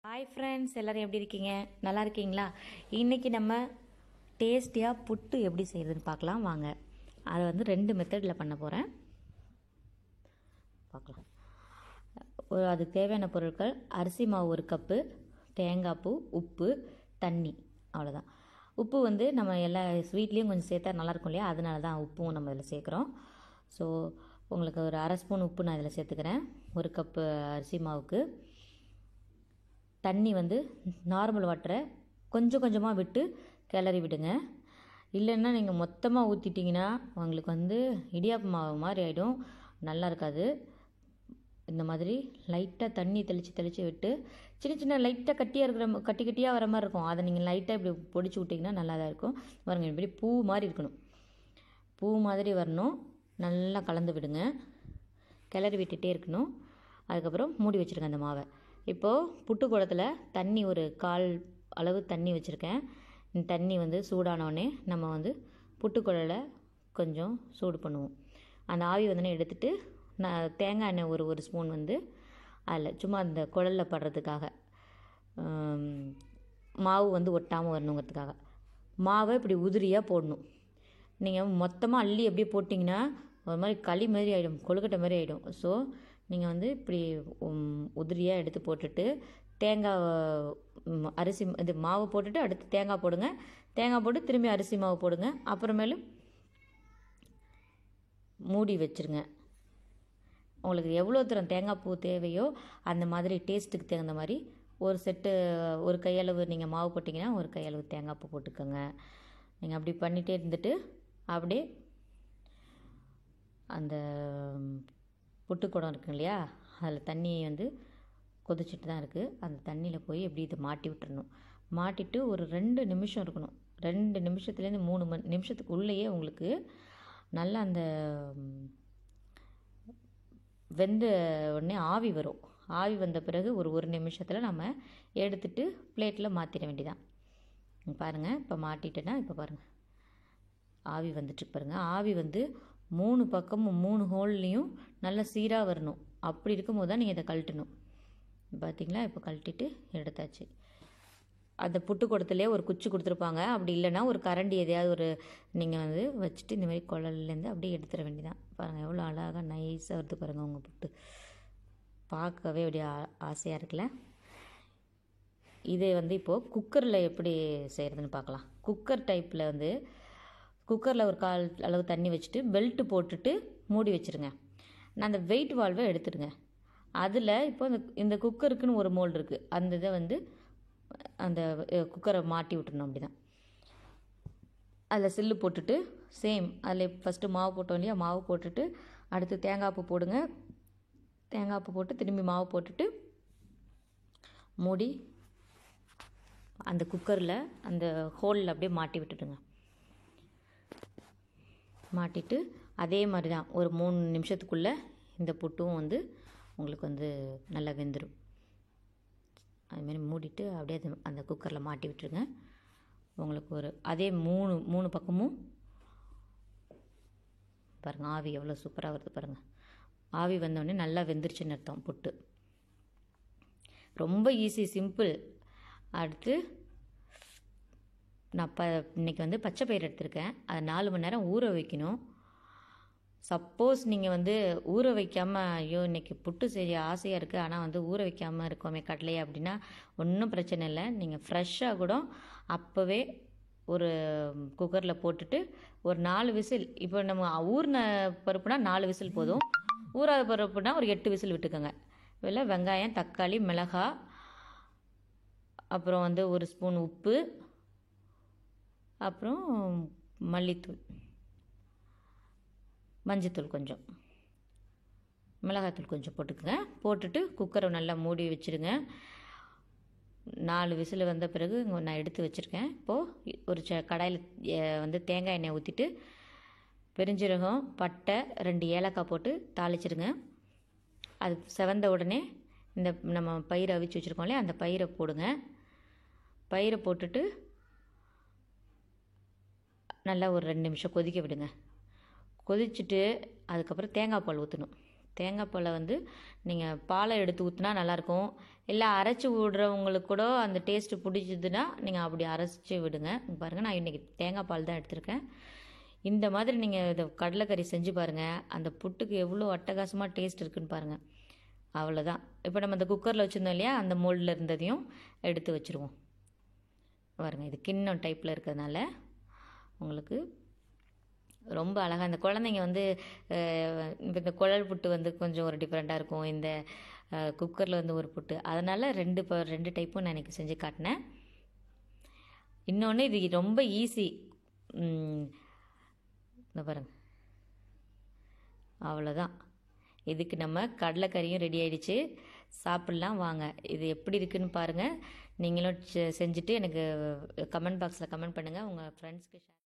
Hi friends, எல்லோரும் எப்படி இருக்கீங்க? நல்லா இருக்கீங்களா? இன்றைக்கி நம்ம டேஸ்டியாக புட்டு எப்படி செய்கிறதுன்னு பார்க்கலாம் வாங்க. அதை வந்து 2 மெத்தடில் பண்ண போகிறேன், பார்க்கலாம். அதுக்கு தேவையான பொருட்கள்: அரிசி மாவு 1 கப்பு, தேங்காய் பூ, உப்பு, தண்ணி, அவ்வளோதான். உப்பு வந்து நம்ம எல்லா ஸ்வீட்லேயும் கொஞ்சம் சேர்த்தா நல்லாயிருக்கும் இல்லையா, அதனால தான் உப்பும் நம்ம இதில் சேர்க்குறோம். ஸோ உங்களுக்கு ஒரு 1/2 ஸ்பூன் உப்பு நான் இதில் சேர்த்துக்கிறேன். 1 கப்பு அரிசி மாவுக்கு. தண்ணி வந்து நார்மல் வாட்டரை கொஞ்சம் கொஞ்சமாக விட்டு கிளறி விடுங்க. இல்லைன்னா நீங்கள் மொத்தமாக ஊற்றிட்டிங்கன்னா உங்களுக்கு வந்து இடியாப்ப மாவு மாதிரி ஆகிடும், நல்லா இருக்காது. இந்த மாதிரி லைட்டாக தண்ணி தெளித்து விட்டு சின்ன சின்ன லைட்டாக கட்டியாக வர மாதிரி இருக்கும். அதை நீங்கள் லைட்டாக இப்படி பொடிச்சு விட்டிங்கன்னா நல்லா தான் இருக்கும். பாருங்கள், இப்படி பூ மாதிரி இருக்கணும், பூ மாதிரி வரணும். நல்லா கலந்து விடுங்க, கிளறி விட்டுட்டே இருக்கணும். அதுக்கப்புறம் மூடி வச்சுருங்க அந்த மாவை. இப்போது புட்டு குடத்தில் தண்ணி ஒரு 1/4 அளவு தண்ணி வச்சுருக்கேன். இந்த தண்ணி வந்து சூடானோடனே நம்ம வந்து புட்டு குழலை கொஞ்சம் சூடு பண்ணுவோம். அந்த ஆவி வந்து எடுத்துகிட்டு நான் தேங்காய் எண்ணெய் ஒரு ஸ்பூன் வந்து அதில் சும்மா அந்த குழலில் படுறதுக்காக, மாவு வந்து ஒட்டாமல் வரணுங்கிறதுக்காக மாவை இப்படி உதிரியாக போடணும். நீங்கள் மொத்தமாக அள்ளி அப்படியே போட்டிங்கன்னா ஒரு மாதிரி களி மாதிரி ஆகிடும், கொழுக்கட்டை மாதிரி ஆகிடும். ஸோ நீங்கள் வந்து இப்படி உதிரியாக எடுத்து போட்டுட்டு தேங்காய் அரிசி இது மாவு போட்டுட்டு அடுத்து தேங்காய் போடுங்க. தேங்காய் போட்டு திரும்பி அரிசி மாவு போடுங்க. அப்புறமேலும் மூடி வச்சுருங்க. உங்களுக்கு எவ்வளோ தூரம் தேங்காய் பூ தேவையோ அந்த மாதிரி டேஸ்ட்டுக்கு தகுந்த மாதிரி ஒரு கையளவு நீங்கள் மாவு போட்டிங்கன்னா ஒரு கையளவு தேங்காய் பூ போட்டுக்கோங்க. நீங்கள் அப்படி பண்ணிகிட்டே இருந்துட்டு அப்படியே அந்த புட்டுக்குடம் இருக்குங்க இல்லையா, அதில் தண்ணி வந்து கொதிச்சுட்டு தான் இருக்குது. அந்த தண்ணியில் போய் எப்படி இதை மாட்டி விட்டுறணும். மாட்டிட்டு ஒரு 2 நிமிஷம் இருக்கணும். 2 நிமிஷத்துலேருந்து 3 நிமிஷத்துக்கு உள்ளேயே உங்களுக்கு நல்லா அந்த வெந்த உடனே ஆவி வரும். ஆவி வந்த பிறகு ஒரு நிமிஷத்தில் நம்ம எடுத்துகிட்டு பிளேட்டில் மாற்றிட வேண்டியதான். பாருங்கள், இப்போ மாட்டிட்டேன்னா இப்போ பாருங்கள் ஆவி வந்துட்டு பாருங்கள். ஆவி வந்து 3 பக்கமும் 3 ஹோல்லையும் நல்லா சீராக வரணும். அப்படி இருக்கும்போது தான் நீங்கள் இதை கழட்டணும். பார்த்தீங்களா, இப்போ கழட்டிட்டு எடுத்தாச்சு. அந்த புட்டு குடத்துலேயே ஒரு குச்சி கொடுத்துருப்பாங்க. அப்படி இல்லைன்னா ஒரு கரண்டி எதையாவது நீங்கள் வந்து வச்சுட்டு இந்த மாதிரி குழல்லேருந்து அப்படியே எடுத்துட வேண்டியதான். பாருங்கள் எவ்வளோ அழகாக நைஸாக வருது பாருங்கள் உங்கள் புட்டு. பார்க்கவே அப்படியே ஆசையாக இருக்குல்ல. இதை வந்து இப்போது குக்கரில் எப்படி செய்கிறதுன்னு பார்க்கலாம். குக்கர் டைப்பில் வந்து குக்கரில் ஒரு 1/4 அளவு தண்ணி வச்சுட்டு பெல்ட்டு போட்டுட்டு மூடி வச்சுருங்க. நான் அந்த வெயிட் வால்வை எடுத்துடுங்க. அதில் இப்போ இந்த குக்கருக்குன்னு ஒரு மோல்டு இருக்குது. அந்த இதை வந்து அந்த குக்கரை மாட்டி விட்டுறணும். அப்படி தான் அதில் சில்லு போட்டுட்டு சேம் அதில் ஃபஸ்ட்டு மாவு போட்டோம் இல்லையா, மாவு போட்டுட்டு அடுத்து தேங்காய் பூ போடுங்க. தேங்காய் பூ போட்டு திரும்பி மாவு போட்டுட்டு மூடி அந்த குக்கரில் அந்த ஹோலில் அப்படியே மாட்டி விட்டுடுங்க. மாட்டிட்டு அதே மாதிரி தான் ஒரு 3 நிமிஷத்துக்குள்ளே இந்த புட்டும் வந்து உங்களுக்கு வந்து நல்லா வெந்துடும். அதுமாரி மூடிட்டு அப்படியே அந்த குக்கரில் மாட்டி விட்டுருங்க. உங்களுக்கு அதே 3 பக்கமும் பாருங்கள் ஆவி எவ்வளோ சூப்பராக வருது பாருங்கள். ஆவி வந்தோடனே நல்லா வெந்துருச்சுன்னு அர்த்தம் புட்டு. ரொம்ப ஈஸி, சிம்பிள். அடுத்து நான் இன்றைக்கி வந்து பச்சை பயிறு எடுத்திருக்கேன். அதை 4 மணி நேரம் ஊற வைக்கணும். சப்போஸ் நீங்கள் வந்து ஊற வைக்காமல் ஐயோ இன்றைக்கி புட்டு செய்ய ஆசையாக இருக்குது ஆனால் வந்து ஊற வைக்காமல் இருக்கோமே கடலையே அப்படின்னா ஒன்றும் பிரச்சனை இல்லை. நீங்கள் ஃப்ரெஷ்ஷாக கூட அப்போவே ஒரு குக்கரில் போட்டுட்டு ஒரு 4 விசில், இப்போ நம்ம ஊறின பருப்புனா 4 விசில் போதும். ஊறாத பருப்புனா ஒரு 8 விசில் விட்டுக்கோங்க. இதில் வெங்காயம், தக்காளி, மிளகாய், அப்புறம் வந்து 1 ஸ்பூன் உப்பு, அப்புறம் மல்லித்தூள், மஞ்சத்தூள் கொஞ்சம், மிளகாத்தூள் கொஞ்சம் போட்டுக்கோங்க. போட்டுட்டு குக்கரை நல்லா மூடி வச்சுருங்க. 4 விசில் வந்த பிறகு நான் எடுத்து வச்சுருக்கேன். இப்போது ஒரு கடாயில் வந்து தேங்காய் எண்ணெய் ஊற்றிட்டு பெருஞ்சீரகம், பட்டை, 2 ஏலக்காய் போட்டு தாளிச்சிருங்க. அது செவந்த உடனே இந்த நம்ம பயிரை அவிச்சு வச்சுருக்கோம் இல்லையா, அந்த பயிரை போடுங்க. பயிரை போட்டுட்டு நல்லா ஒரு 2 நிமிஷம் கொதிக்க விடுங்க. கொதிச்சுட்டு அதுக்கப்புறம் தேங்காய் பால் ஊற்றணும். தேங்காய் பாலை வந்து நீங்கள் பாலை எடுத்து ஊற்றினா நல்லாயிருக்கும். இல்லை அரைச்சி விடுறவங்களுக்கு கூட அந்த டேஸ்ட்டு பிடிச்சதுன்னா நீங்கள் அப்படி அரைச்சி விடுங்க. பாருங்கள், நான் இன்றைக்கி தேங்காய் பால் தான் எடுத்திருக்கேன். இந்த மாதிரி நீங்கள் இதை கடலைக்கறி செஞ்சு பாருங்கள். அந்த புட்டுக்கு எவ்வளோ அட்டகாசமாக டேஸ்ட் இருக்குதுன்னு பாருங்கள். அவ்வளோதான். இப்போ நம்ம இந்த குக்கரில் வச்சுருந்தோம் இல்லையா, அந்த மோல்டில் இருந்ததையும் எடுத்து வச்சுருவோம். பாருங்கள், இது கிண்ணம் டைப்பில் இருக்கிறதுனால உங்களுக்கு ரொம்ப அழகாக இந்த குழந்தைங்க வந்து இந்த குழல் புட்டு வந்து கொஞ்சம் ஒரு டிஃப்ரெண்ட்டாக இருக்கும். இந்த குக்கரில் வந்து ஒரு புட்டு, அதனால் ரெண்டு டைப்பும் நான் இன்றைக்கி செஞ்சு காட்டினேன். இன்னொன்று இது ரொம்ப ஈஸி. இந்த பாருங்கள், அவ்வளோதான். இதுக்கு நம்ம கடலைக்கறியும் ரெடி ஆகிடுச்சு. சாப்பிட்லாம் வாங்க. இது எப்படி இருக்குதுன்னு பாருங்கள். நீங்களும் செஞ்சுட்டு எனக்கு கமெண்ட் பாக்ஸில் கமெண்ட் பண்ணுங்கள். உங்கள் ஃப்ரெண்ட்ஸ்க்கு ஷேர்